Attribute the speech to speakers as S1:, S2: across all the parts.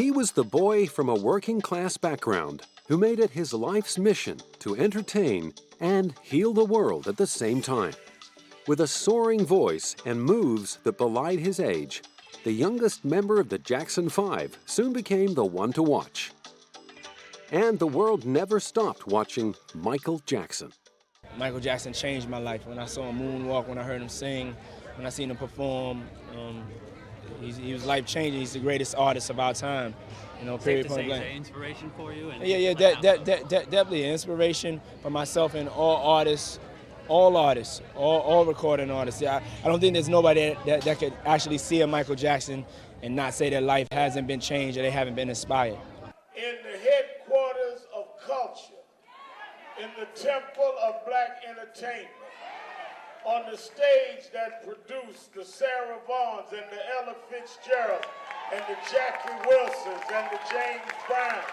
S1: He was the boy from a working-class background who made it his life's mission to entertain and heal the world at the same time. With a soaring voice and moves that belied his age, the youngest member of the Jackson 5 soon became the one to watch. And the world never stopped watching Michael Jackson.
S2: Michael Jackson changed my life. When I saw him moonwalk, when I heard him sing, when I seen him perform, he was life-changing. He's the greatest artist of our time. You know, period, point blank.
S3: He's an inspiration for you?
S2: Definitely an inspiration for myself and all artists, all recording artists. I don't think there's nobody that could actually see a Michael Jackson and not say their life hasn't been changed or they haven't been inspired.
S4: In the headquarters of culture, in the temple of black entertainment, on the stage that produced the Sarah Vaughns and the Ella Fitzgeralds and the Jackie Wilsons and the James Browns.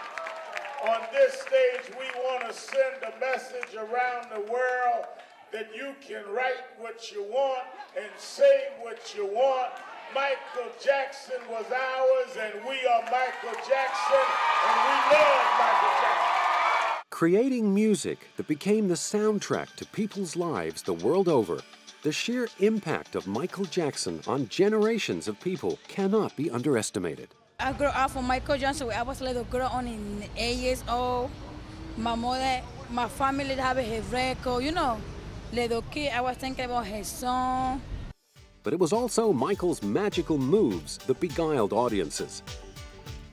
S4: On this stage, we want to send a message around the world that you can write what you want and say what you want. Michael Jackson was ours, and we are Michael Jackson, and we love Michael Jackson.
S1: Creating music that became the soundtrack to people's lives the world over, the sheer impact of Michael Jackson on generations of people cannot be underestimated.
S5: I grew up from Michael Johnson when I was a little girl, only 8 years old. My mother, my family have his record, you know. Little kid, I was thinking about his song.
S1: But it was also Michael's magical moves that beguiled audiences.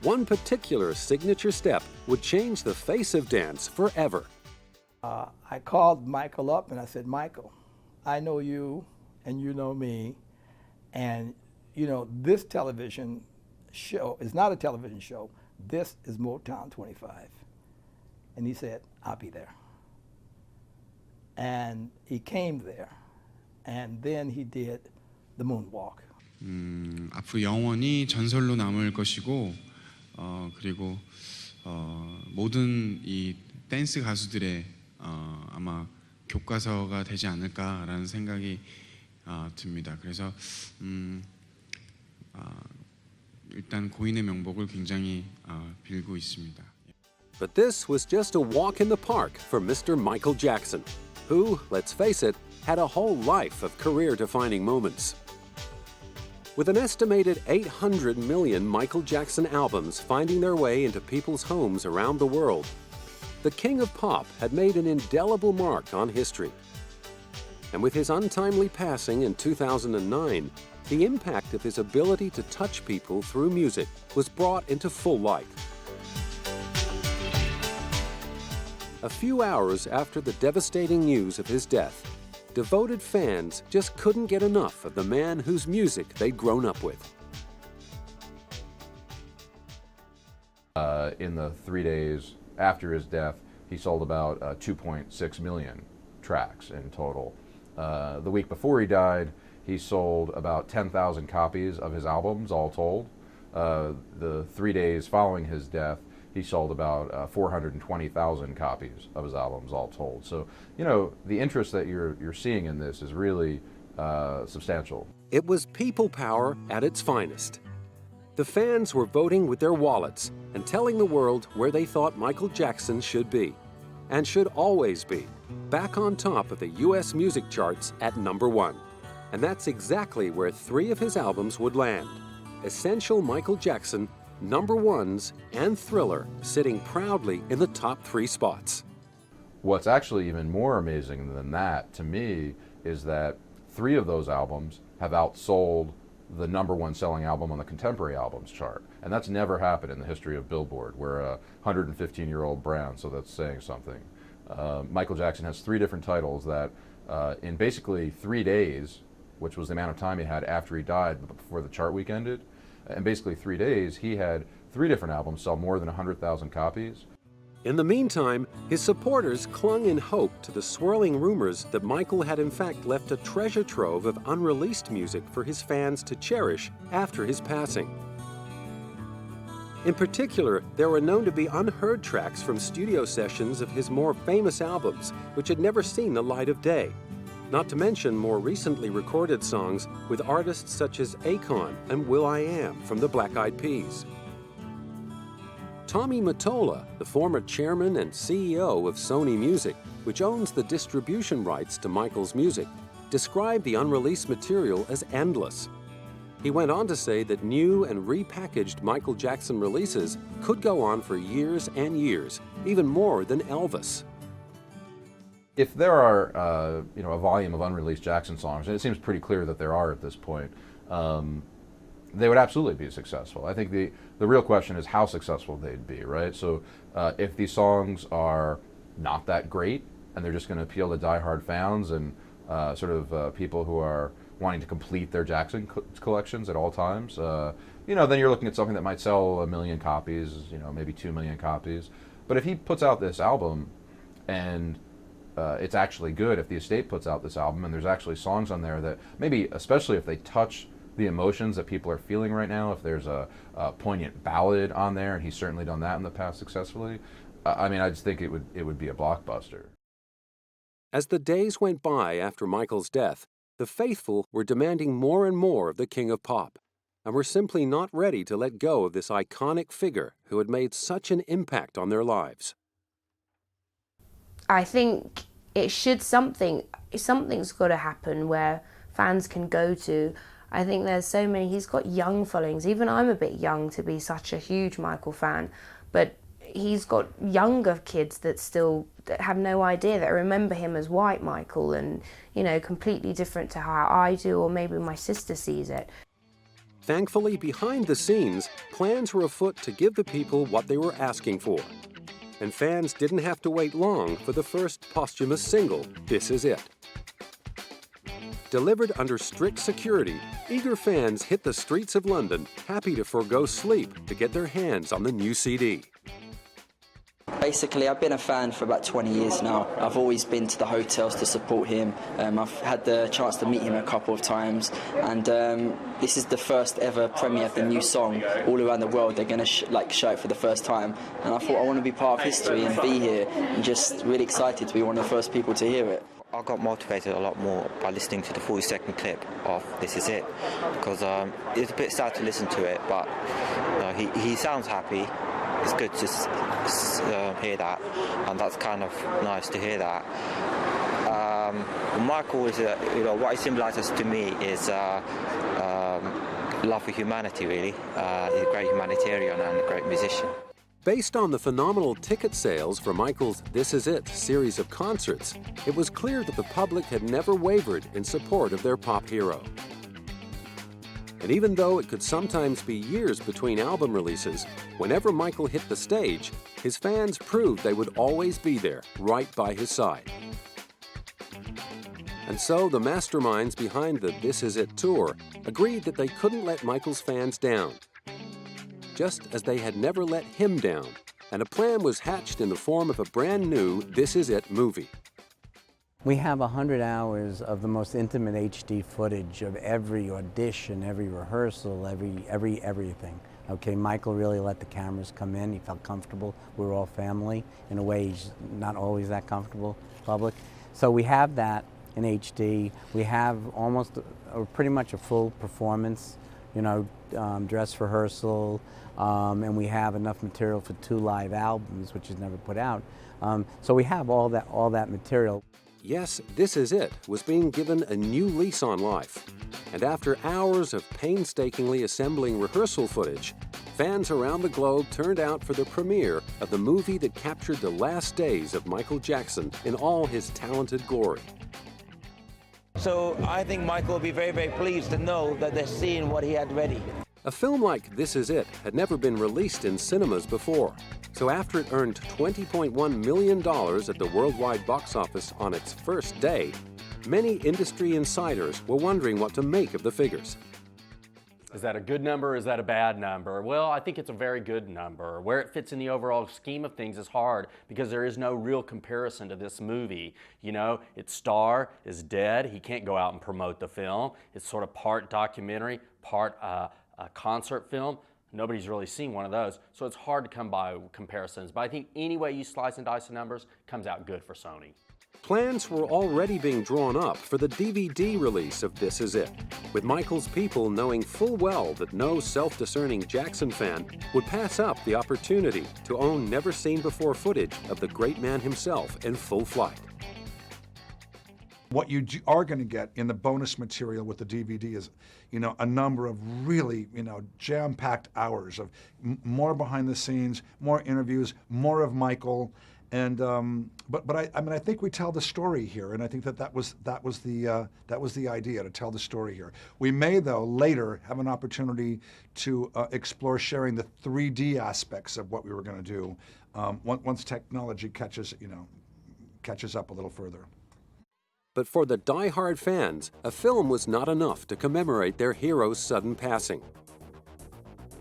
S1: One particular signature step would change the face of dance forever.
S6: I called Michael up and I said, Michael, I know you and you know me, and you know this television show is not a television show. This is Motown 25. And he said, I'll be there. And he came there, and then he did the moonwalk.
S7: 앞으로 영원히 전설로 남을 것이고, 그리고 모든 이 댄스 가수들의 아마 교과서가 되지 않을까라는 생각이 듭니다. 그래서 일단 고인의 명복을 굉장히 빌고 있습니다.
S1: But this was just a walk in the park for Mr. Michael Jackson, who, let's face it, had a whole life of career-defining moments. With an estimated 800 million Michael Jackson albums finding their way into people's homes around the world, the King of Pop had made an indelible mark on history. And with his untimely passing in 2009, the impact of his ability to touch people through music was brought into full light. A few hours after the devastating news of his death, devoted fans just couldn't get enough of the man whose music they'd grown up with.
S8: In the 3 days after his death, he sold about 2.6 million tracks in total. The week before he died, he sold about 10,000 copies of his albums, all told. The 3 days following his death, he sold about 420,000 copies of his albums, all told. So, you know, the interest that you're seeing in this is really substantial.
S1: It was people power at its finest. The fans were voting with their wallets and telling the world where they thought Michael Jackson should be, and should always be, back on top of the U.S. music charts at #1. And that's exactly where 3 of his albums would land: Essential Michael Jackson, #1s, and Thriller, sitting proudly in the top 3 spots.
S8: What's actually even more amazing than that, to me, is that 3 of those albums have outsold the #1 selling album on the contemporary albums chart. And that's never happened in the history of Billboard. We're a 115-year-old brand, so that's saying something. Michael Jackson has 3 different titles that in basically 3 days, which was the amount of time he had after he died before the chart week ended, in basically 3 days, he had 3 different albums sell more than 100,000 copies.
S1: In the meantime, his supporters clung in hope to the swirling rumors that Michael had in fact left a treasure trove of unreleased music for his fans to cherish after his passing. In particular, there were known to be unheard tracks from studio sessions of his more famous albums, which had never seen the light of day. Not to mention more recently recorded songs with artists such as Akon and will.i.am from the Black Eyed Peas. Tommy Mottola, the former chairman and CEO of Sony Music, which owns the distribution rights to Michael's music, described the unreleased material as endless. He went on to say that new and repackaged Michael Jackson releases could go on for years and years, even more than Elvis.
S8: If there are, a volume of unreleased Jackson songs, and it seems pretty clear that there are at this point, they would absolutely be successful. I think the real question is how successful they'd be, right? So if these songs are not that great, and they're just going to appeal to diehard fans and people who are wanting to complete their Jackson collections at all times, then you're looking at something that might sell 1 million copies, maybe 2 million copies. But if he puts out this album and it's actually good, if the estate puts out this album and there's actually songs on there that maybe, especially if they touch the emotions that people are feeling right now, if there's a poignant ballad on there, and he's certainly done that in the past successfully, I just think it would be a blockbuster.
S1: As the days went by after Michael's death, the faithful were demanding more and more of the King of Pop, and were simply not ready to let go of this iconic figure who had made such an impact on their lives.
S3: I think something's got to happen where fans can go to. I think there's so many, he's got young followings. Even I'm a bit young to be such a huge Michael fan, but he's got younger kids that have no idea, that remember him as White Michael, and completely different to how I do, or maybe my sister sees it.
S1: Thankfully, behind the scenes, plans were afoot to give the people what they were asking for. And fans didn't have to wait long for the first posthumous single, This Is It. Delivered under strict security, eager fans hit the streets of London, happy to forgo sleep to get their hands on the new CD.
S9: Basically, I've been a fan for about 20 years now. I've always been to the hotels to support him. I've had the chance to meet him a couple of times, and this is the first ever premiere of the new song. All around the world, they're going to show it for the first time, and I thought I want to be part of history and be here, and just really excited to be one of the first people to hear it.
S10: I got motivated a lot more by listening to the 40-second clip of This Is It, because it's a bit sad to listen to it, but he sounds happy. It's good to hear that, and that's kind of nice to hear that. Michael is, what he symbolises to me is love for humanity, really. He's a great humanitarian and a great musician.
S1: Based on the phenomenal ticket sales for Michael's This Is It series of concerts, it was clear that the public had never wavered in support of their pop hero. And even though it could sometimes be years between album releases, whenever Michael hit the stage, his fans proved they would always be there, right by his side. And so the masterminds behind the This Is It tour agreed that they couldn't let Michael's fans down, just as they had never let him down, and a plan was hatched in the form of a brand new This Is It movie.
S11: We have 100 hours of the most intimate HD footage of every audition, every rehearsal, everything. Okay, Michael really let the cameras come in. He felt comfortable. We were all family. In a way, he's not always that comfortable in public. So we have that in HD. We have pretty much a full performance, dress rehearsal, and we have enough material for 2 live albums, which is never put out. So we have all that material.
S1: Yes, This Is It was being given a new lease on life. And after hours of painstakingly assembling rehearsal footage, fans around the globe turned out for the premiere of the movie that captured the last days of Michael Jackson in all his talented glory.
S12: So I think Michael will be very, very pleased to know that they're seeing what he had ready.
S1: A film like This Is It had never been released in cinemas before. So after it earned $20.1 million at the worldwide box office on its first day, many industry insiders were wondering what to make of the figures.
S13: Is that a good number or is that a bad number? Well, I think it's a very good number. Where it fits in the overall scheme of things is hard because there is no real comparison to this movie. Its star is dead. He can't go out and promote the film. It's sort of part documentary, part a concert film. Nobody's really seen one of those, so it's hard to come by comparisons. But I think any way you slice and dice the numbers comes out good for Sony.
S1: Plans were already being drawn up for the DVD release of This Is It, with Michael's people knowing full well that no self-discerning Jackson fan would pass up the opportunity to own never-seen-before footage of the great man himself in full flight.
S14: What you are going to get in the bonus material with the DVD is, a number of really, jam-packed hours of more behind the scenes, more interviews, more of Michael. And but I think we tell the story here, and I think that was the idea, to tell the story here. We may, though, later have an opportunity to explore sharing the 3D aspects of what we were going to do once technology catches up a little further.
S1: But for the die-hard fans, a film was not enough to commemorate their hero's sudden passing.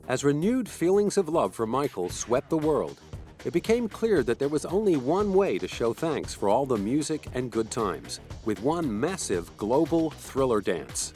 S1: As renewed feelings of love for Michael swept the world, it became clear that there was only one way to show thanks for all the music and good times, with one massive global Thriller dance.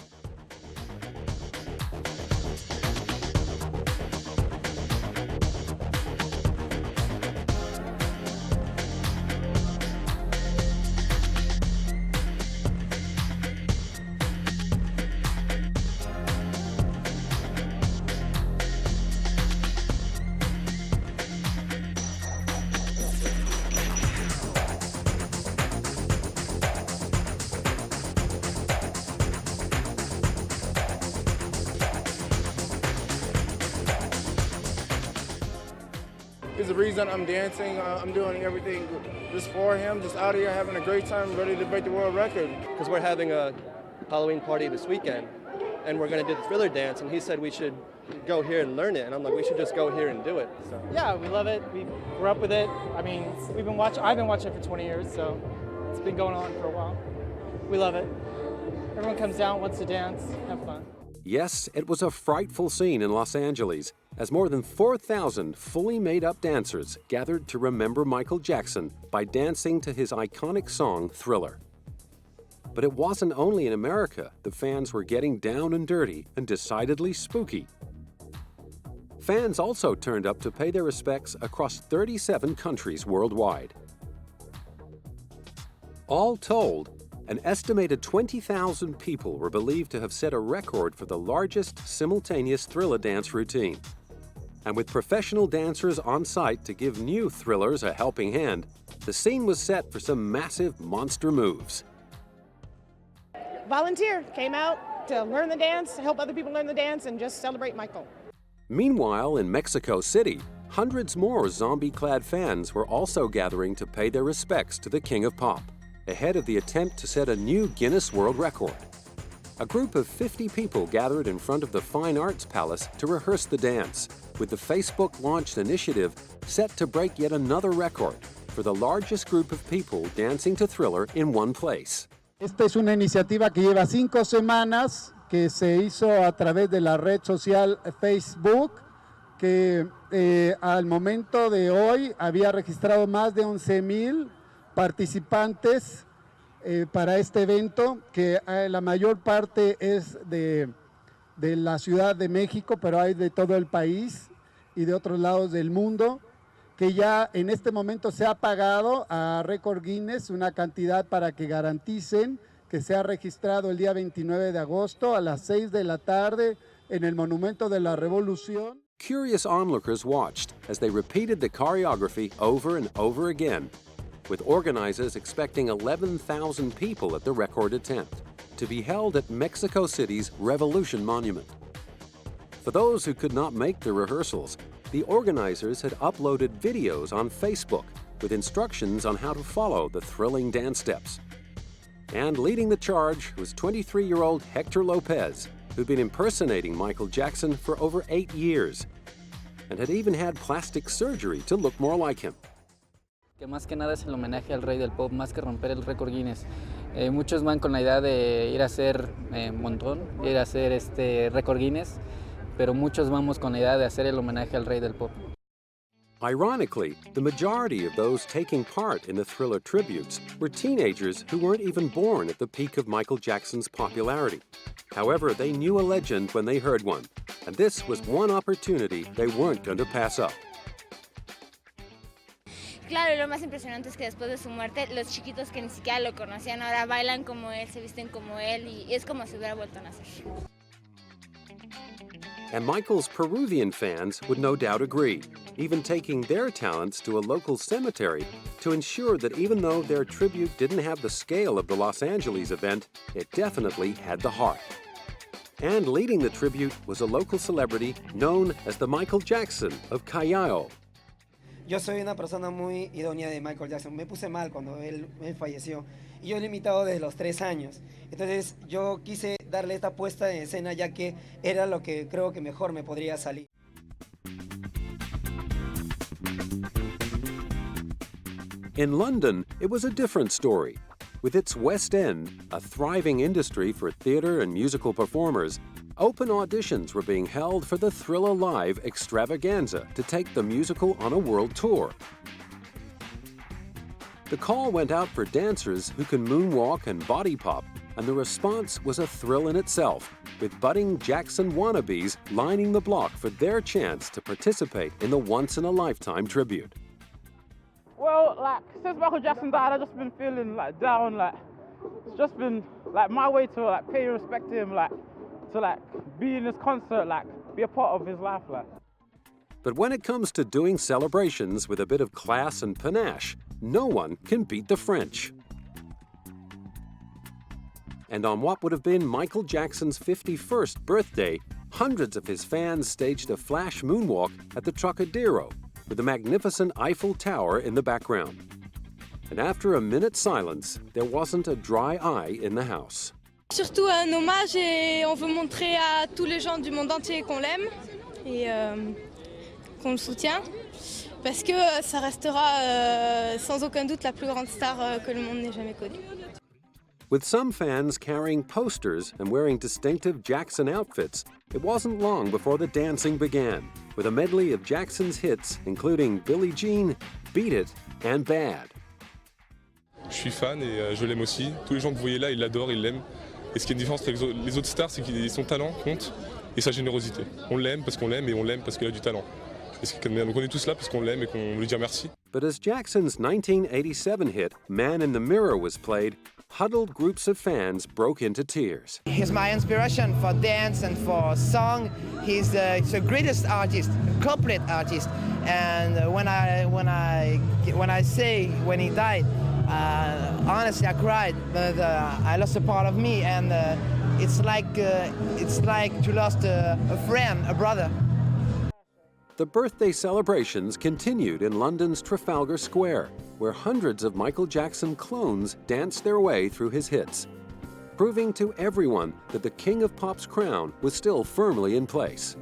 S2: He's the reason I'm dancing. I'm doing everything just for him, just out here having a great time, ready to break the world record.
S15: Because we're having a Halloween party this weekend, and we're going to do the Thriller dance, and he said we should go here and learn it, and I'm like, we should just go here and do it. So.
S16: Yeah, we love it. We grew up with it. I mean, I've been watching it for 20 years, so it's been going on for a while. We love it. Everyone comes down, wants to dance, have fun.
S1: Yes, it was a frightful scene in Los Angeles, as more than 4,000 fully made-up dancers gathered to remember Michael Jackson by dancing to his iconic song, Thriller. But it wasn't only in America the fans were getting down and dirty and decidedly spooky. Fans also turned up to pay their respects across 37 countries worldwide. All told, an estimated 20,000 people were believed to have set a record for the largest simultaneous Thriller dance routine. And with professional dancers on site to give new Thrillers a helping hand, the scene was set for some massive monster moves.
S17: Volunteer, came out to learn the dance, help other people learn the dance, and just celebrate Michael.
S1: Meanwhile, in Mexico City, hundreds more zombie-clad fans were also gathering to pay their respects to the King of Pop, ahead of the attempt to set a new Guinness World Record. A group of 50 people gathered in front of the Fine Arts Palace to rehearse the dance, with the Facebook-launched initiative set to break yet another record for the largest group of people dancing to Thriller in one place.
S18: Esta es una iniciativa que lleva 5 semanas, que se hizo a través de la red social Facebook, que al momento de hoy había registrado más de 11,000 participantes para este evento, que la mayor parte es de la Ciudad de México, pero hay de todo el país y de otros lados del mundo, que ya en este momento se ha pagado a Record Guinness una cantidad para que garanticen que sea registrado el día 29 de agosto a las 6 de la tarde en el Monumento de la Revolución.
S1: Curious onlookers watched as they repeated the choreography over and over again, with organizers expecting 11,000 people at the record attempt, to be held at Mexico City's Revolution Monument. For those who could not make the rehearsals, the organizers had uploaded videos on Facebook with instructions on how to follow the thrilling dance steps. And leading the charge was 23-year-old Hector Lopez, who'd been impersonating Michael Jackson for over 8 years, and had even had plastic surgery to look more like him.
S19: Que más que nada es el homenaje al rey del pop, más que romper el récord Guinness. Muchos van con la idea de ir a hacer montón, ir a hacer récord Guinness, pero muchos vamos con la idea de hacer el homenaje al rey del pop.
S1: Ironically, the majority of those taking part in the Thriller tributes were teenagers who weren't even born at the peak of Michael Jackson's popularity. However, they knew a legend when they heard one, and this was one opportunity they weren't going to pass up.
S20: Claro, y lo más impresionante es que después de su muerte, los chiquitos que ni siquiera lo conocían ahora bailan como él, se visten como él, y es como si hubiera vuelto a nacer.
S1: And Michael's Peruvian fans would no doubt agree, even taking their talents to a local cemetery to ensure that even though their tribute didn't have the scale of the Los Angeles event, it definitely had the heart. And leading the tribute was a local celebrity known as the Michael Jackson of Callao.
S21: Yo soy una persona muy idónea de Michael Jackson. Me puse mal cuando él falleció. Y yo lo he imitado desde los 3 años. Entonces yo quise darle esta puesta en escena ya que era lo que creo que mejor me podría salir.
S1: In London, it was a different story. With its West End, a thriving industry for theater and musical performers, open auditions were being held for the Thriller Live extravaganza to take the musical on a world tour. The call went out for dancers who can moonwalk and body pop, and the response was a thrill in itself, with budding Jackson wannabes lining the block for their chance to participate in the once-in-a-lifetime tribute.
S22: Well, like, since Michael Jackson died, I've just been feeling, like, down, like, it's just been, like, my way to, like, pay respect to him, like, to, like, be in this concert, like, be a part of his life, like.
S1: But when it comes to doing celebrations with a bit of class and panache, no one can beat the French. And on what would have been Michael Jackson's 51st birthday, hundreds of his fans staged a flash moonwalk at the Trocadero, with the magnificent Eiffel Tower in the background. And after a minute's silence, there wasn't a dry eye in the house.
S23: Surtout un hommage et on veut montrer à tous les gens du monde entier qu'on l'aime et qu'on le soutient parce que ça restera sans aucun doute la plus grande star que le monde n'ait jamais connue.
S1: With some fans carrying posters and wearing distinctive Jackson outfits, it wasn't long before the dancing began, with a medley of Jackson's hits, including Billie Jean, Beat It, and Bad.
S24: Je suis fan et je l'aime aussi. Tous les gens que vous voyez là, ils l'adorent, ils l'aiment. Et ce qui est une différence avec les autres stars, c'est que son talent compte et sa générosité. On l'aime parce qu'on l'aime et on l'aime parce qu'il a du talent. Donc on est tous là parce qu'on l'aime et qu'on lui dit merci.
S1: But as Jackson's 1987 hit, Man in the Mirror, was played, huddled groups of fans broke into tears.
S25: He's my inspiration for dance and for song. He's the greatest artist, complete artist. And when he died, honestly, I cried. I lost a part of me, and it's like to lost a friend, a brother.
S1: The birthday celebrations continued in London's Trafalgar Square, where hundreds of Michael Jackson clones danced their way through his hits, proving to everyone that the King of Pop's crown was still firmly in place.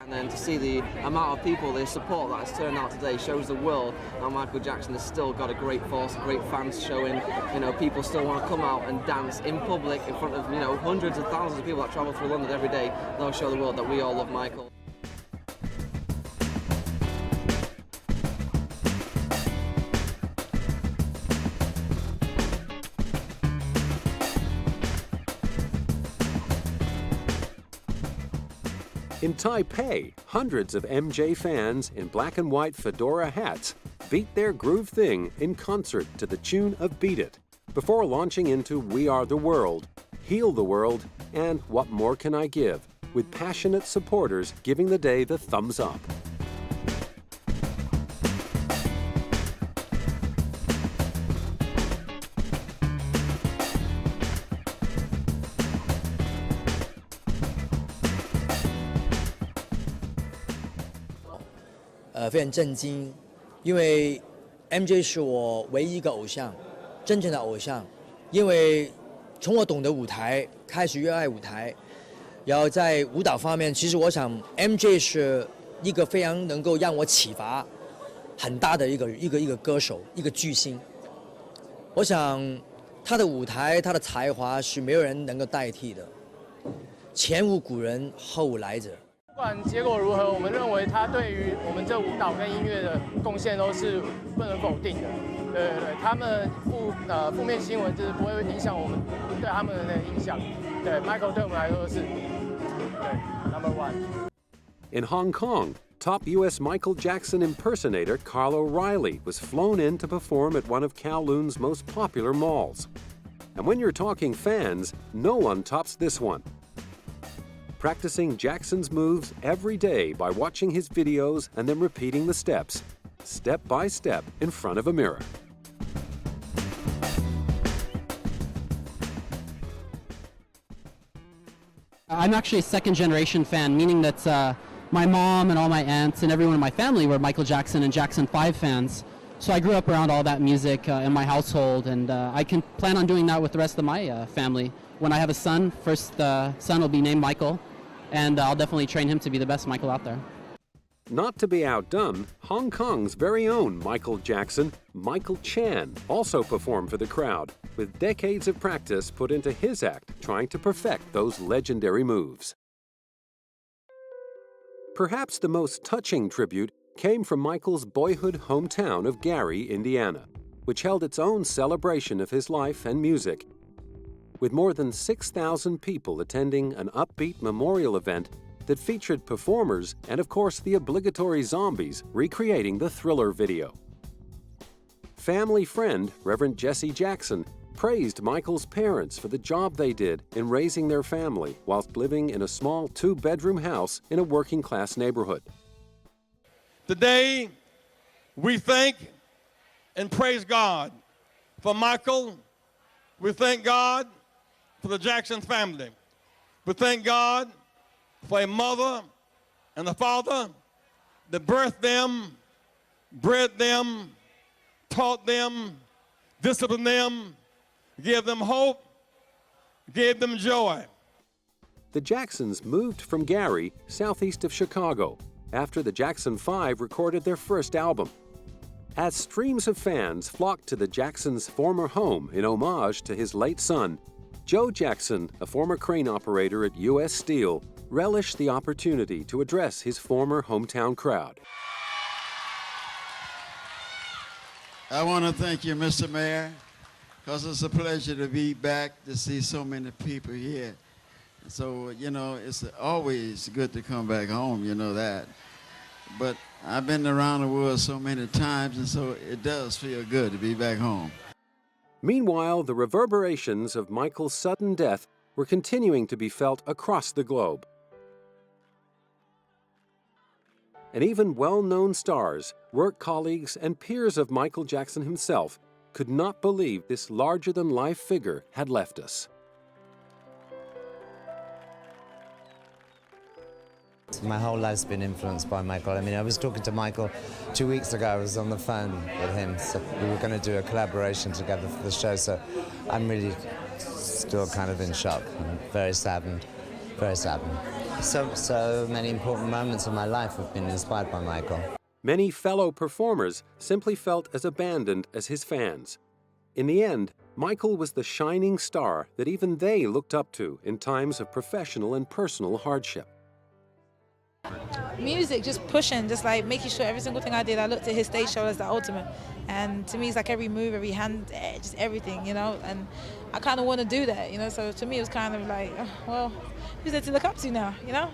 S26: And to see the amount of people, the support that has turned out today shows the world how Michael Jackson has still got a great force, great fans showing. You know, people still want to come out and dance in public in front of, you know, hundreds of thousands of people that travel through London every day. They'll show the world that we all love Michael.
S1: In Taipei, hundreds of MJ fans in black and white fedora hats beat their groove thing in concert to the tune of Beat It, before launching into We Are the World, Heal the World, and What More Can I Give, with passionate supporters giving the day the thumbs up.
S27: 非常震惊，因为 MJ 是我唯一一个偶像，真正的偶像。因为从我懂得舞台开始热爱舞台，然后在舞蹈方面，其实我想 MJ 是一个非常能够让我启发很大的一个歌手，一个巨星。我想他的舞台，他的才华是没有人能够代替的，前无古人后无来者。
S16: 不管结果如何，我们认为他对于我们这舞蹈跟音乐的贡献都是不能否定的。对对对，他们负面新闻就是不会影响我们对他们的那个影响。对 ，Michael 对我们来说是对 number one。In
S1: Hong Kong, top U.S. Michael Jackson impersonator Carl O'Reilly was flown in to perform at one of Kowloon's most popular malls. And when you're talking fans, no one tops this one. Practicing Jackson's moves every day by watching his videos and then repeating the steps, step by step in front of a mirror.
S3: I'm actually a second-generation fan, meaning that my mom and all my aunts and everyone in my family were Michael Jackson and Jackson 5 fans. So I grew up around all that music in my household, and I can plan on doing that with the rest of my family. When I have a son, first son will be named Michael, and I'll definitely train him to be the best Michael out there.
S1: Not to be outdone, Hong Kong's very own Michael Jackson, Michael Chan, also performed for the crowd, with decades of practice put into his act trying to perfect those legendary moves. Perhaps the most touching tribute came from Michael's boyhood hometown of Gary, Indiana, which held its own celebration of his life and music. With more than 6,000 people attending an upbeat memorial event that featured performers and, of course, the obligatory zombies recreating the Thriller video. Family friend Reverend Jesse Jackson praised Michael's parents for the job they did in raising their family whilst living in a small 2-bedroom house in a working-class neighborhood.
S4: Today, we thank and praise God for Michael. We thank God for the Jackson family. We thank God for a mother and a father that birthed them, bred them, taught them, disciplined them, gave them hope, gave them joy.
S1: The Jacksons moved from Gary, southeast of Chicago, after the Jackson 5 recorded their first album. As streams of fans flocked to the Jacksons' former home in homage to his late son, Joe Jackson, a former crane operator at U.S. Steel, relished the opportunity to address his former hometown crowd.
S5: I want to thank you, Mr. Mayor, because it's a pleasure to be back to see so many people here. So, you know, it's always good to come back home, you know that. But I've been around the world so many times, and so it does feel good to be back home.
S1: Meanwhile, the reverberations of Michael's sudden death were continuing to be felt across the globe. And even well-known stars, work colleagues, and peers of Michael Jackson himself could not believe this larger-than-life figure had left us.
S6: My whole life's been influenced by Michael. I mean, I was talking to Michael 2 weeks ago. I was on the phone with him. So we were going to do a collaboration together for the show. So I'm really still kind of in shock. I'm very saddened, very saddened. So many important moments in my life have been inspired by Michael.
S1: Many fellow performers simply felt as abandoned as his fans. In the end, Michael was the shining star that even they looked up to in times of professional and personal hardship.
S7: Music, just pushing, just like making sure every single thing I did, I looked at his stage show as the ultimate. And to me, it's like every move, every hand, just everything, you know. And I kind of want to do that, you know. So to me, it was kind of like, well, who's there to look up to now, you know?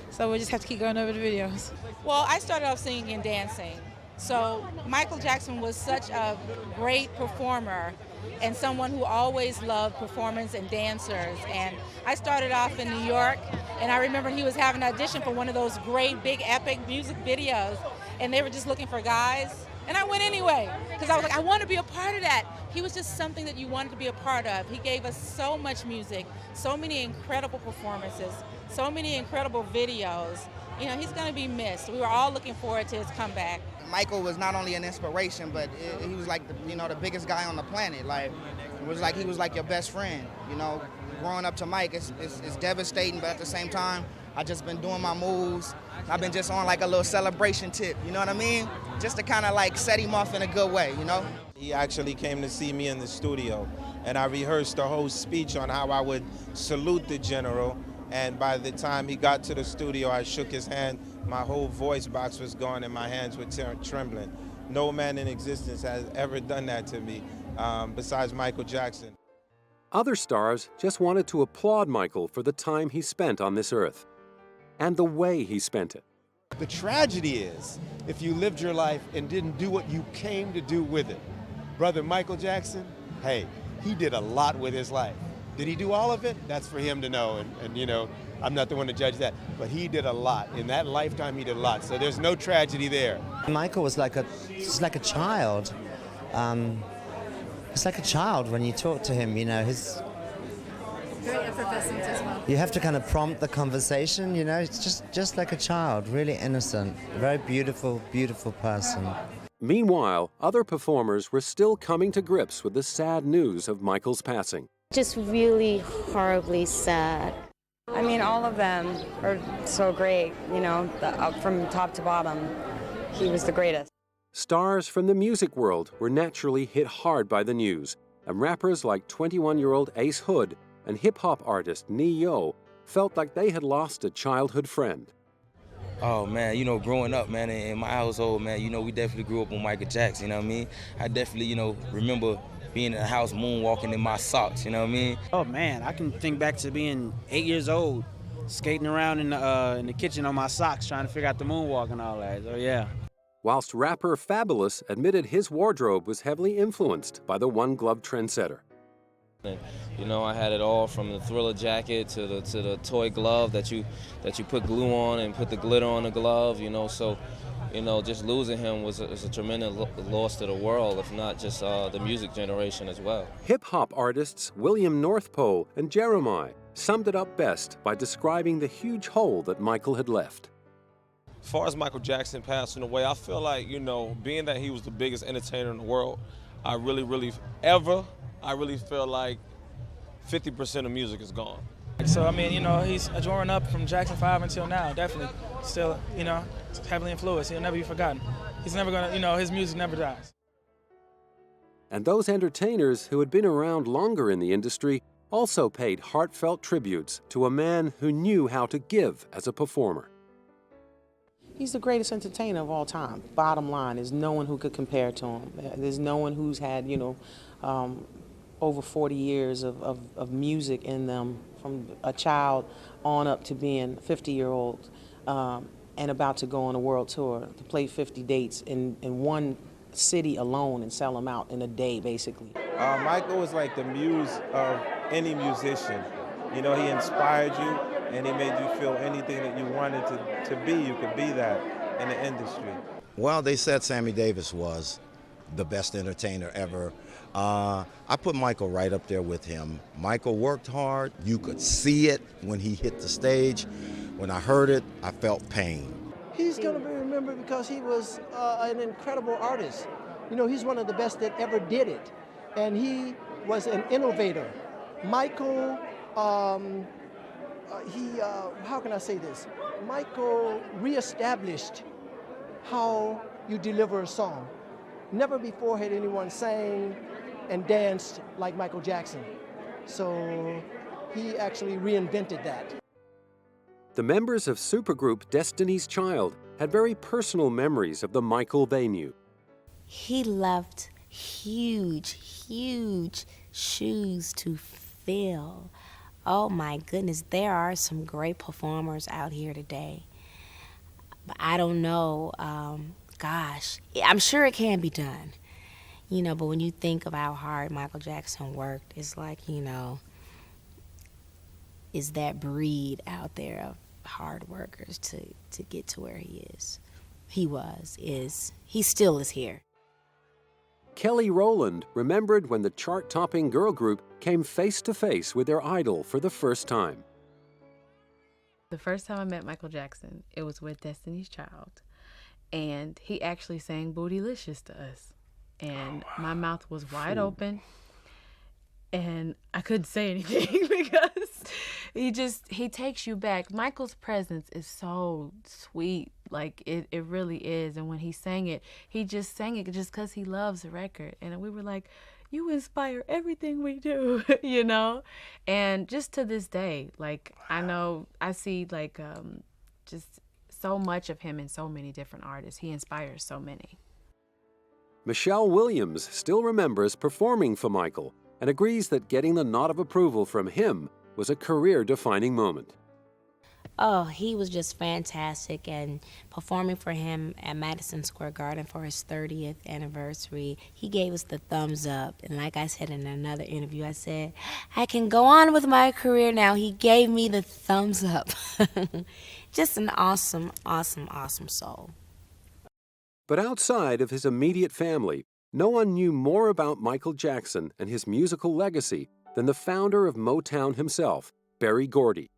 S7: So we just have to keep going over the videos.
S8: Well, I started off singing and dancing. So Michael Jackson was such a great performer and someone who always loved performance and dancers. And I started off in New York, and I remember he was having an audition for one of those great, big, epic music videos, and they were just looking for guys. And I went anyway, because I was like, I want to be a part of that. He was just something that you wanted to be a part of. He gave us so much music, so many incredible performances, so many incredible videos. You know, he's going to be missed. We were all looking forward to his comeback.
S9: Michael was not only an inspiration, but he was like the biggest guy on the planet. Like, it was like he was like your best friend. You know, growing up to Mike, it's devastating, but at the same time, I just been doing my moves. I've been just on like a little celebration tip. You know what I mean? Just to kind of like set him off in a good way. You know.
S28: He actually came to see me in the studio, and I rehearsed the whole speech on how I would salute the general And by the time he got to the studio, I shook his hand. My whole voice box was gone and my hands were trembling. No man in existence has ever done that to me besides Michael Jackson.
S1: Other stars just wanted to applaud Michael for the time he spent on this earth and the way he spent it.
S2: The tragedy is if you lived your life and didn't do what you came to do with it. Brother Michael Jackson, hey, he did a lot with his life. Did he do all of it? That's for him to know, and you know, I'm not the one to judge that. But he did a lot. In that lifetime, he did a lot. So there's no tragedy there.
S6: Michael was like a child. It's like a child when you talk to him, you know.
S10: Very effervescent as well.
S6: You have to kind of prompt the conversation, you know. It's just like a child, really innocent, very beautiful, beautiful person.
S1: Meanwhile, other performers were still coming to grips with the sad news of Michael's passing.
S11: Just really horribly sad.
S12: I mean, all of them are so great, you know, from top to bottom. He was the greatest.
S1: Stars from the music world were naturally hit hard by the news, and rappers like 21-year-old Ace Hood and hip-hop artist Ne-Yo felt like they had lost a childhood friend.
S13: Oh, man, you know, growing up, man, in my household, man, you know, we definitely grew up on Michael Jackson, you know what I mean? I definitely, you know, remember being in the house moonwalking in my socks, you know what I mean?
S14: Oh, man, I can think back to being 8 years old, skating around in the kitchen on my socks trying to figure out the moonwalk and all that, so yeah.
S1: Whilst rapper Fabulous admitted his wardrobe was heavily influenced by the one-glove trendsetter.
S26: You know, I had it all from the Thriller jacket to the toy glove that you put glue on and put the glitter on the glove. You know, so you know, just losing him was a tremendous loss to the world, if not just the music generation as well.
S1: Hip-hop artists William North Pole and Jeremiah summed it up best by describing the huge hole that Michael had left.
S28: As far as Michael Jackson passing away, I feel like, you know, being that he was the biggest entertainer in the world, I really feel like 50% of music is gone.
S15: So, I mean, you know, he's growing up from Jackson 5 until now, definitely. Still, you know, heavily influenced. He'll never be forgotten. He's never going to, you know, his music never dies.
S1: And those entertainers who had been around longer in the industry also paid heartfelt tributes to a man who knew how to give as a performer.
S17: He's the greatest entertainer of all time. Bottom line, there's no one who could compare to him. There's no one who's had, you know, over 40 years of music in them, from a child on up to being 50-year-old and about to go on a world tour, to play 50 dates in one city alone and sell them out in a day, basically.
S28: Michael was like the muse of any musician. You know, he inspired you, and he made you feel anything that you wanted to be. You could be that in the industry.
S29: Well, they said Sammy Davis was the best entertainer ever. I put Michael right up there with him. Michael worked hard. You could see it when he hit the stage. When I heard it, I felt pain.
S30: He's going to be remembered because he was an incredible artist. You know, he's one of the best that ever did it. And he was an innovator. Michael, how can I say this? Michael reestablished how you deliver a song. Never before had anyone sang and danced like Michael Jackson. So he actually reinvented that.
S1: The members of supergroup Destiny's Child had very personal memories of the Michael they knew.
S11: He left huge, huge shoes to fill. Oh my goodness, there are some great performers out here today. But I don't know, gosh, I'm sure it can be done. You know, but when you think of how hard Michael Jackson worked, it's like, you know, is that breed out there of hard workers to get to where he is. He still is here.
S1: Kelly Rowland remembered when the chart-topping girl group came face-to-face with their idol for the first time.
S31: The first time I met Michael Jackson, it was with Destiny's Child. And he actually sang Bootylicious to us. And my mouth was wide open. And I couldn't say anything because he takes you back. Michael's presence is so sweet. Like, it really is. And when he sang it just because he loves the record. And we were like, you inspire everything we do, you know? And just to this day, like, I know I see, like, just so much of him in so many different artists. He inspires so many.
S1: Michelle Williams still remembers performing for Michael and agrees that getting the nod of approval from him was a career-defining moment.
S11: Oh, he was just fantastic, and performing for him at Madison Square Garden for his 30th anniversary, he gave us the thumbs up. And like I said in another interview, I said, I can go on with my career now. He gave me the thumbs up. Just an awesome, awesome, awesome soul.
S1: But outside of his immediate family, no one knew more about Michael Jackson and his musical legacy than the founder of Motown himself, Berry Gordy.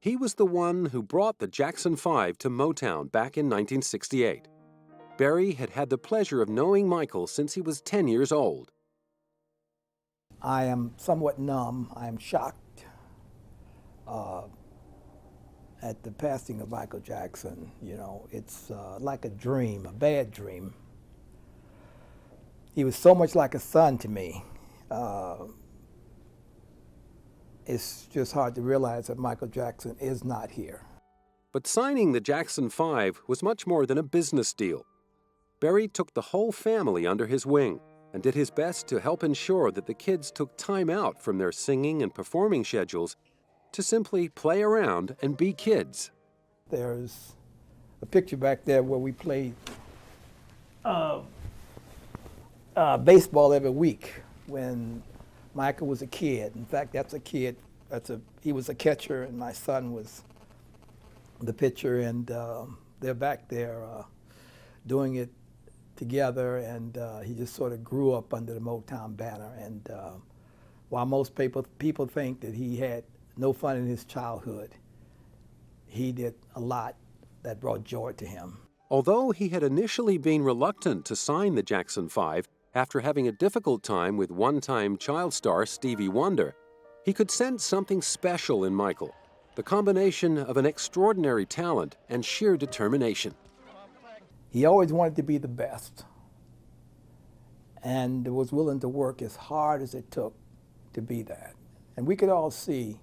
S1: He was the one who brought the Jackson 5 to Motown back in 1968. Berry had had the pleasure of knowing Michael since he was 10 years old.
S3: I am somewhat numb. I am shocked at the passing of Michael Jackson. You know, it's like a dream, a bad dream. He was so much like a son to me. It's just hard to realize that Michael Jackson is not here.
S1: But signing the Jackson 5 was much more than a business deal. Berry took the whole family under his wing and did his best to help ensure that the kids took time out from their singing and performing schedules to simply play around and be kids.
S3: There's a picture back there where we played baseball every week when Michael was a kid. In fact, that's a kid. He was a catcher, and my son was the pitcher, and they're back there doing it together, and he just sort of grew up under the Motown banner. And while most people think that he had no fun in his childhood, he did a lot that brought joy to him.
S1: Although he had initially been reluctant to sign the Jackson 5 after having a difficult time with one-time child star Stevie Wonder, he could sense something special in Michael, the combination of an extraordinary talent and sheer determination.
S3: He always wanted to be the best and was willing to work as hard as it took to be that. And we could all see,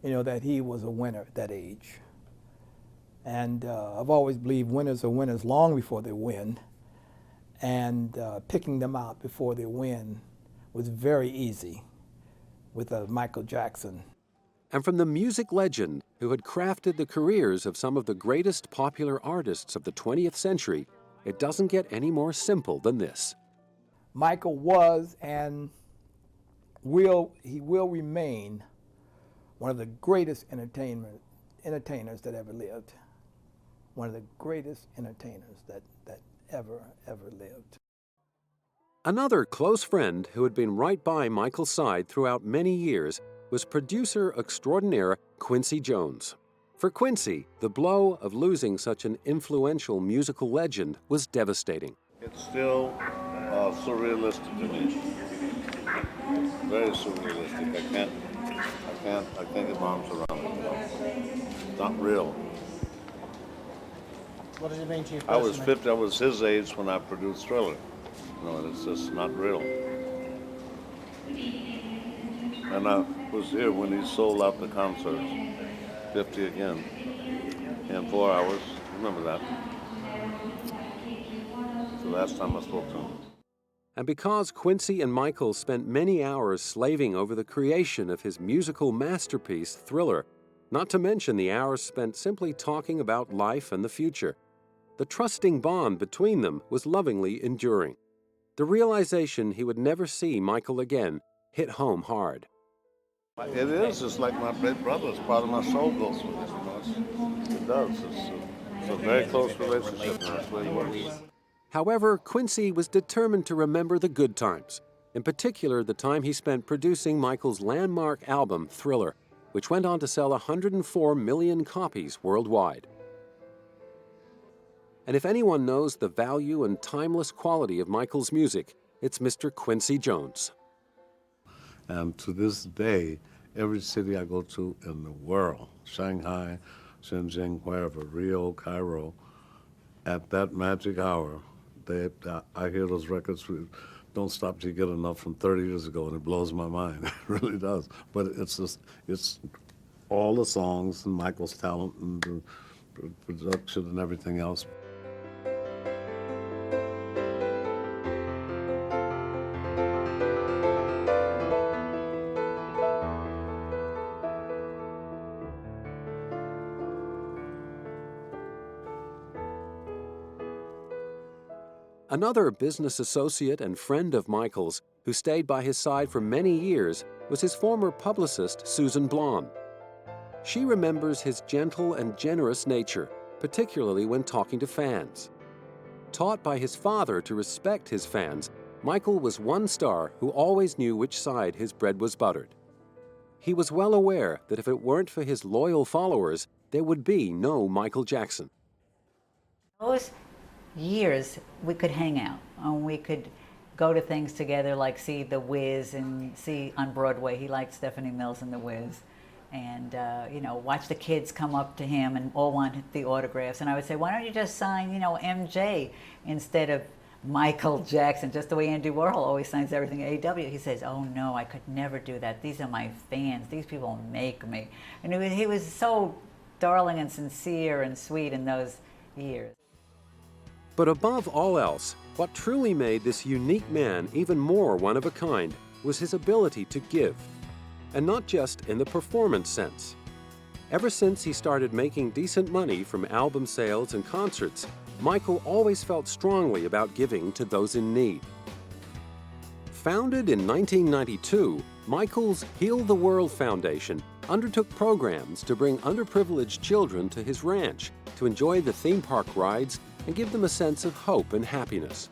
S3: you know, that he was a winner at that age. And I've always believed winners are winners long before they win. And picking them out before they win was very easy with Michael Jackson.
S1: And from the music legend who had crafted the careers of some of the greatest popular artists of the 20th century, it doesn't get any more simple than this.
S3: Michael was and will remain one of the greatest entertainers that ever lived. One of the greatest entertainers that ever lived.
S1: Another close friend who had been right by Michael's side throughout many years was producer extraordinaire Quincy Jones. For Quincy, the blow of losing such an influential musical legend was devastating.
S16: It's still surrealistic to me. Very surrealistic. I can't get my arms around it. You know? It's not real.
S3: What does it mean to you
S16: personally? I was 50. I was his age when I produced Thriller. You know, and it's just not real. And I was here when he sold out the concerts, 50 again, in 4 hours. Remember that? The last time I spoke to him.
S1: And because Quincy and Michael spent many hours slaving over the creation of his musical masterpiece, Thriller, not to mention the hours spent simply talking about life and the future, the trusting bond between them was lovingly enduring. The realization he would never see Michael again hit home hard.
S16: It is. It's like my big brother. It's part of my soul goes with it. You know? It does. It's a very close relationship. That's where it works.
S1: However, Quincy was determined to remember the good times, in particular the time he spent producing Michael's landmark album, Thriller, which went on to sell 104 million copies worldwide. And if anyone knows the value and timeless quality of Michael's music, it's Mr. Quincy Jones.
S16: And to this day, every city I go to in the world, Shanghai, Shenzhen, wherever, Rio, Cairo, at that magic hour, I hear those records. Don't Stop Till You Get Enough from 30 years ago, and it blows my mind. It really does. But it's all the songs and Michael's talent and the production and everything else.
S1: Another business associate and friend of Michael's, who stayed by his side for many years, was his former publicist, Susan Blon. She remembers his gentle and generous nature, particularly when talking to fans. Taught by his father to respect his fans, Michael was one star who always knew which side his bread was buttered. He was well aware that if it weren't for his loyal followers, there would be no Michael Jackson.
S4: Those years we could hang out and we could go to things together, like see The Wiz and see on Broadway. He liked Stephanie Mills and The Wiz. And, you know, watch the kids come up to him and all want the autographs. And I would say, why don't you just sign, you know, MJ instead of Michael Jackson, just the way Andy Warhol always signs everything at AW. He says, oh no, I could never do that. These are my fans. These people make me. And he was so darling and sincere and sweet in those years.
S1: But above all else, what truly made this unique man even more one of a kind was his ability to give. And not just in the performance sense. Ever since he started making decent money from album sales and concerts, Michael always felt strongly about giving to those in need. Founded in 1992, Michael's Heal the World Foundation undertook programs to bring underprivileged children to his ranch to enjoy the theme park rides and give them a sense of hope and happiness.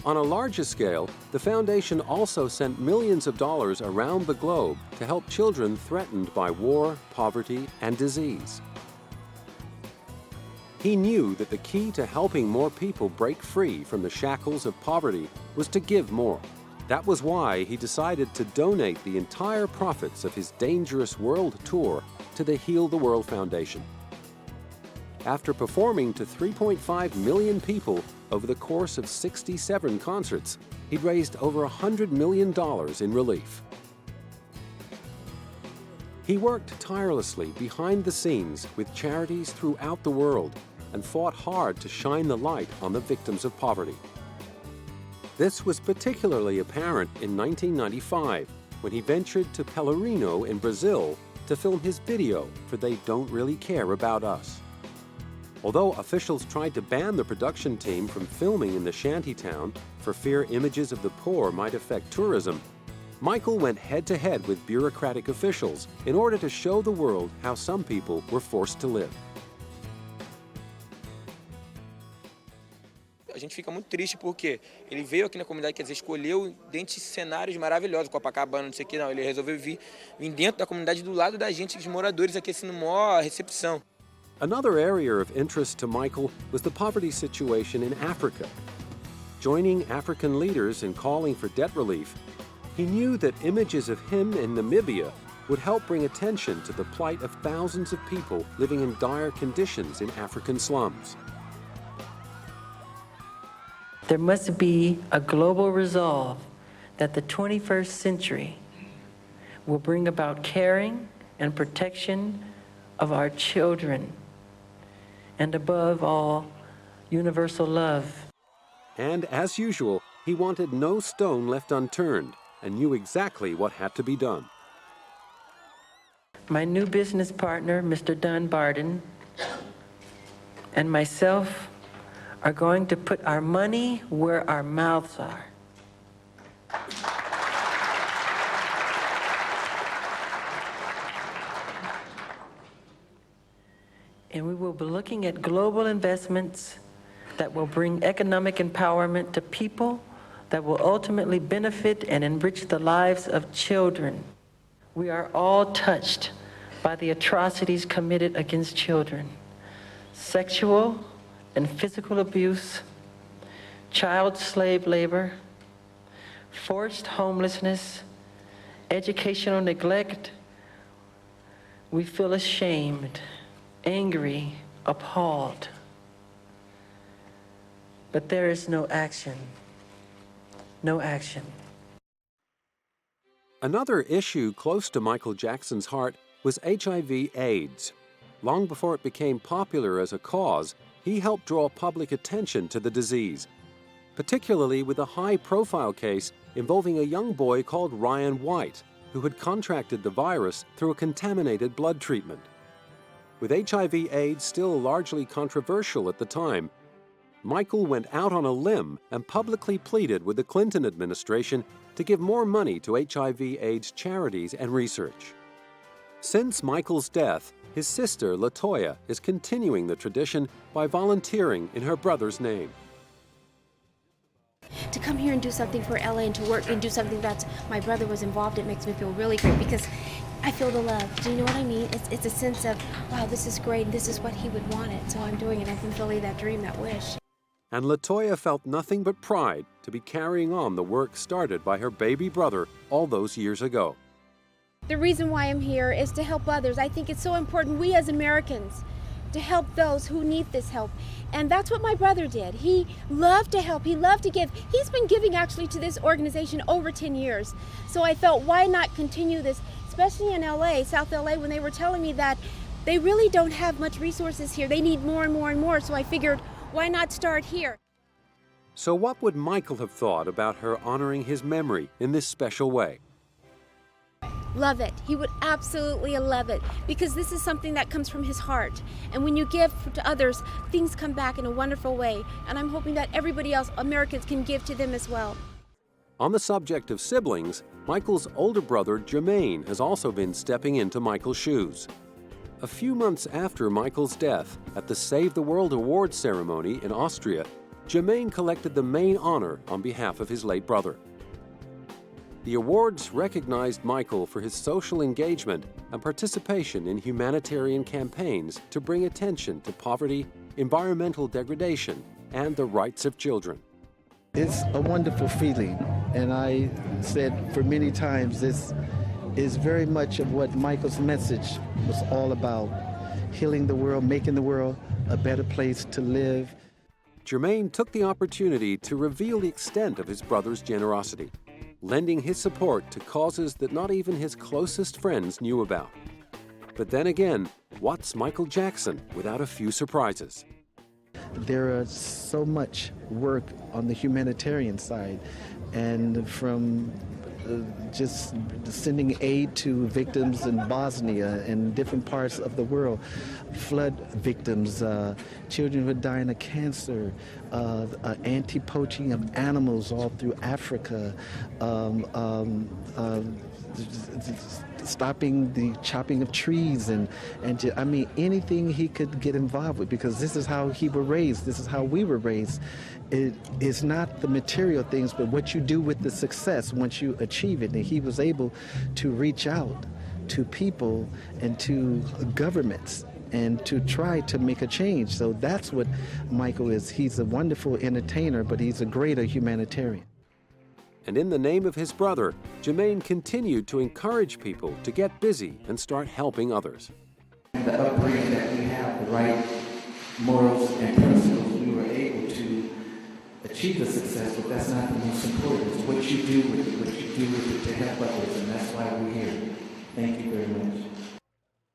S1: On a larger scale, the foundation also sent millions of dollars around the globe to help children threatened by war, poverty, and disease. He knew that the key to helping more people break free from the shackles of poverty was to give more. That was why he decided to donate the entire profits of his Dangerous World tour to the Heal the World Foundation. After performing to 3.5 million people over the course of 67 concerts, he'd raised over $100 million in relief. He worked tirelessly behind the scenes with charities throughout the world and fought hard to shine the light on the victims of poverty. This was particularly apparent in 1995 when he ventured to Pelourinho in Brazil to film his video for They Don't Really Care About Us. Although officials tried to ban the production team from filming in the shantytown for fear images of the poor might affect tourism, Michael went head-to-head with bureaucratic officials in order to show the world how some people were forced to live.
S13: A gente fica muito triste porque ele veio aqui na comunidade, quer dizer, escolheu dentre cenários maravilhosos, Copacabana, não sei o que, não. Ele resolveu vir dentro da comunidade, do lado da gente, os moradores aqui, assim, numa recepção.
S1: Another area of interest to Michael was the poverty situation in Africa. Joining African leaders in calling for debt relief, he knew that images of him in Namibia would help bring attention to the plight of thousands of people living in dire conditions in African slums.
S5: There must be a global resolve that the 21st century will bring about caring and protection of our children, and above all, universal love.
S1: And as usual, he wanted no stone left unturned and knew exactly what had to be done.
S5: My new business partner, Mr. Dunbarton, and myself are going to put our money where our mouths are. And we will be looking at global investments that will bring economic empowerment to people that will ultimately benefit and enrich the lives of children. We are all touched by the atrocities committed against children: sexual and physical abuse, child slave labor, forced homelessness, educational neglect. We feel ashamed, angry, appalled. but there is no action. No action.
S1: Another issue close to Michael Jackson's heart was HIV/AIDS. Long before it became popular as a cause, he helped draw public attention to the disease, particularly with a high-profile case involving a young boy called Ryan White, who had contracted the virus through a contaminated blood treatment. With HIV/AIDS still largely controversial at the time, Michael went out on a limb and publicly pleaded with the Clinton administration to give more money to HIV/AIDS charities and research. Since Michael's death, his sister, LaToya, is continuing the tradition by volunteering in her brother's name.
S7: To come here and do something for LA and to work and do something that my brother was involved in makes me feel really great because I feel the love. Do you know what I mean? It's a sense of, wow, this is great, and this is what he would want it, so I'm doing it. I'm fulfilling that dream, that wish.
S1: And LaToya felt nothing but pride to be carrying on the work started by her baby brother all those years ago.
S7: The reason why I'm here is to help others. I think it's so important, we as Americans, to help those who need this help. And that's what my brother did. He loved to help, he loved to give. He's been giving actually to this organization over 10 years. So I felt, why not continue this, especially in LA, South LA, when they were telling me that they really don't have much resources here. They need more and more and more. So I figured, why not start here?
S1: So what would Michael have thought about her honoring his memory in this special way?
S7: Love it. He would absolutely love it because this is something that comes from his heart. And when you give to others, things come back in a wonderful way. And I'm hoping that everybody else, Americans, can give to them as well.
S1: On the subject of siblings, Michael's older brother, Jermaine, has also been stepping into Michael's shoes. A few months after Michael's death, at the Save the World Awards ceremony in Austria, Jermaine collected the main honor on behalf of his late brother. The awards recognized Michael for his social engagement and participation in humanitarian campaigns to bring attention to poverty, environmental degradation, and the rights of children.
S8: It's a wonderful feeling, and I said for many times this is very much of what Michael's message was all about, healing the world, making the world a better place to live.
S1: Jermaine took the opportunity to reveal the extent of his brother's generosity, lending his support to causes that not even his closest friends knew about. But then again, what's Michael Jackson without a few surprises?
S8: There is so much work on the humanitarian side, and from just sending aid to victims in Bosnia and different parts of the world, flood victims, children who are dying of cancer, anti-poaching of animals all through Africa, stopping the chopping of trees, and I mean anything he could get involved with, because this is how he was raised, this is how we were raised. It is not the material things, but what you do with the success once you achieve it. And he was able to reach out to people and to governments and to try to make a change. So that's what Michael is. He's a wonderful entertainer, but he's a greater humanitarian.
S1: And in the name of his brother, Jermaine continued to encourage people to get busy and start helping others.
S18: The upbringing that we have, the right morals and principles, we were able to achieve the success, but that's not the most important. It's what you do with it, to help others, and that's why we're here. Thank you very much.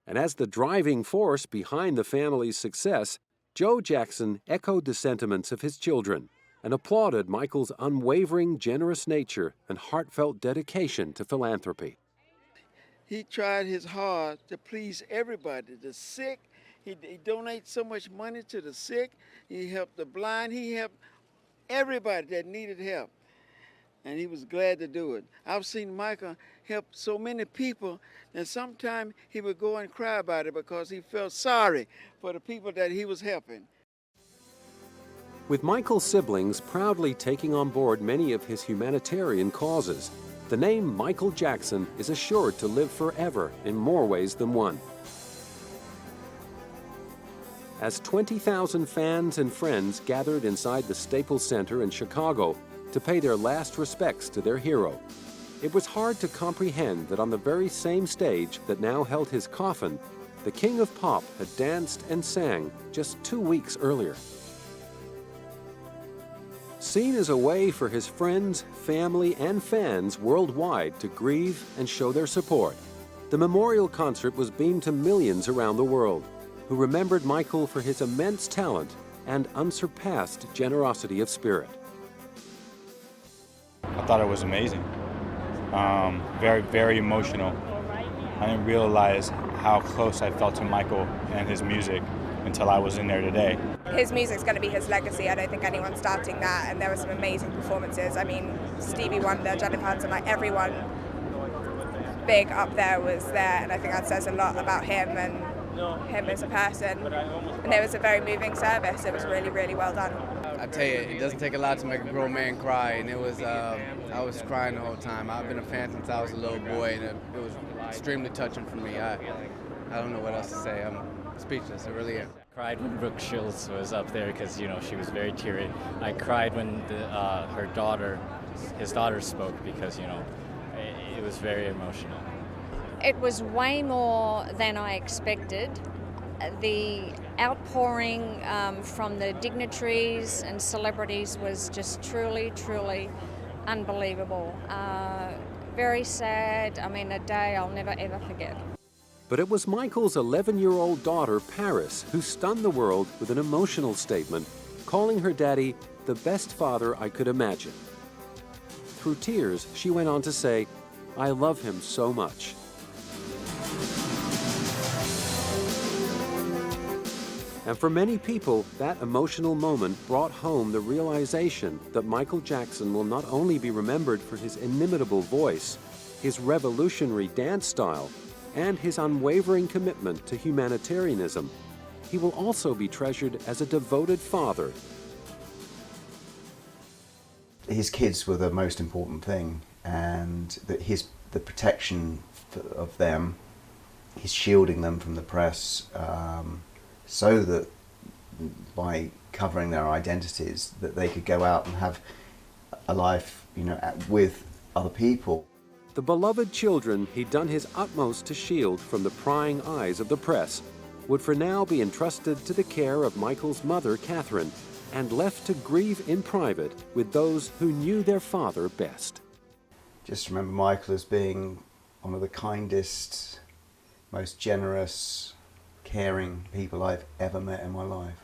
S1: And as the driving force behind the family's success, Joe Jackson echoed the sentiments of his children and applauded Michael's unwavering, generous nature and heartfelt dedication to philanthropy.
S19: He tried his hard to please everybody, the sick. He donated so much money to the sick. He helped the blind. He helped everybody that needed help, and he was glad to do it. I've seen Michael help so many people, and sometimes he would go and cry about it because he felt sorry for the people that he was helping.
S1: With Michael's siblings proudly taking on board many of his humanitarian causes, the name Michael Jackson is assured to live forever in more ways than one. As 20,000 fans and friends gathered inside the Staples Center in Chicago to pay their last respects to their hero, it was hard to comprehend that on the very same stage that now held his coffin, the King of Pop had danced and sang just 2 weeks earlier. Seen as a way for his friends, family, and fans worldwide to grieve and show their support, the memorial concert was beamed to millions around the world, who remembered Michael for his immense talent and unsurpassed generosity of spirit.
S2: I thought it was amazing. Very, very emotional. I didn't realize how close I felt to Michael and his music until I was in there today.
S6: His music's going to be his legacy. I don't think anyone's doubting that, and there were some amazing performances. I mean, Stevie Wonder, Jennifer Hudson, like everyone big up there was there, and I think that says a lot about him and him as a person. And it was a very moving service. It was really, really well done.
S9: I tell you, it doesn't take a lot to make a grown man cry, and it was, I was crying the whole time. I've been a fan since I was a little boy, and it was extremely touching for me. I don't know what else to say. I'm speechless, I really am.
S10: I cried when Brooke Shields was up there because, you know, she was very teary. I cried when his daughter spoke because, you know, it was very emotional.
S20: It was way more than I expected. The outpouring from the dignitaries and celebrities was just truly, truly unbelievable. Very sad. I mean, a day I'll never, ever forget.
S1: But it was Michael's 11-year-old daughter, Paris, who stunned the world with an emotional statement, calling her daddy the best father I could imagine. Through tears, she went on to say, "I love him so much." And for many people, that emotional moment brought home the realization that Michael Jackson will not only be remembered for his inimitable voice, his revolutionary dance style, and his unwavering commitment to humanitarianism, he will also be treasured as a devoted father.
S21: His kids were the most important thing, and the protection of them, his shielding them from the press, so that by covering their identities, that they could go out and have a life, you know, with other people.
S1: The beloved children he'd done his utmost to shield from the prying eyes of the press would for now be entrusted to the care of Michael's mother, Catherine, and left to grieve in private with those who knew their father best.
S21: Just remember Michael as being one of the kindest, most generous, caring people I've ever met in my life.